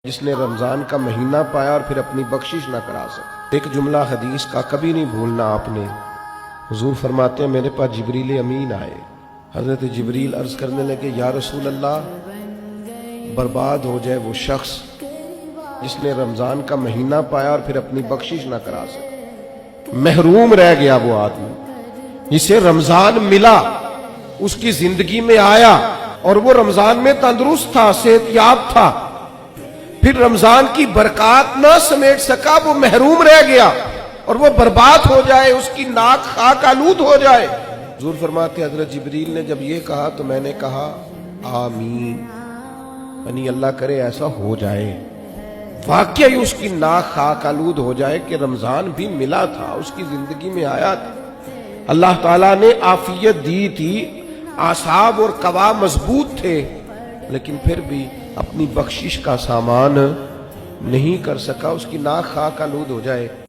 جس نے رمضان کا مہینہ پایا اور پھر اپنی بخشش نہ کرا سکا۔ ایک جملہ حدیث کا کبھی نہیں بھولنا آپ نے۔ حضور فرماتے ہیں میرے پاس جبریل امین آئے، حضرت جبریل عرض کرنے لگے یا رسول اللہ، برباد ہو جائے وہ شخص جس نے رمضان کا مہینہ پایا اور پھر اپنی بخشش نہ کرا سکا۔ محروم رہ گیا وہ آدمی جسے رمضان ملا، اس کی زندگی میں آیا اور وہ رمضان میں تندرست تھا، صحت یاب تھا، پھر رمضان کی برکات نہ سمیٹ سکا، وہ محروم رہ گیا اور وہ برباد ہو جائے، اس کی ناک خاک آلود ہو جائے۔ حضور فرماتے حضرت جبریل نے جب یہ کہا تو میں نے کہا آمین، یعنی اللہ کرے ایسا ہو جائے، واقعی اس کی ناک خاک آلود ہو جائے کہ رمضان بھی ملا تھا، اس کی زندگی میں آیا تھا، اللہ تعالیٰ نے عافیت دی تھی، اعصاب اور قوا مضبوط تھے، لیکن پھر بھی اپنی بخشش کا سامان نہیں کر سکا، اس کی ناک خاک آلود ہو جائے۔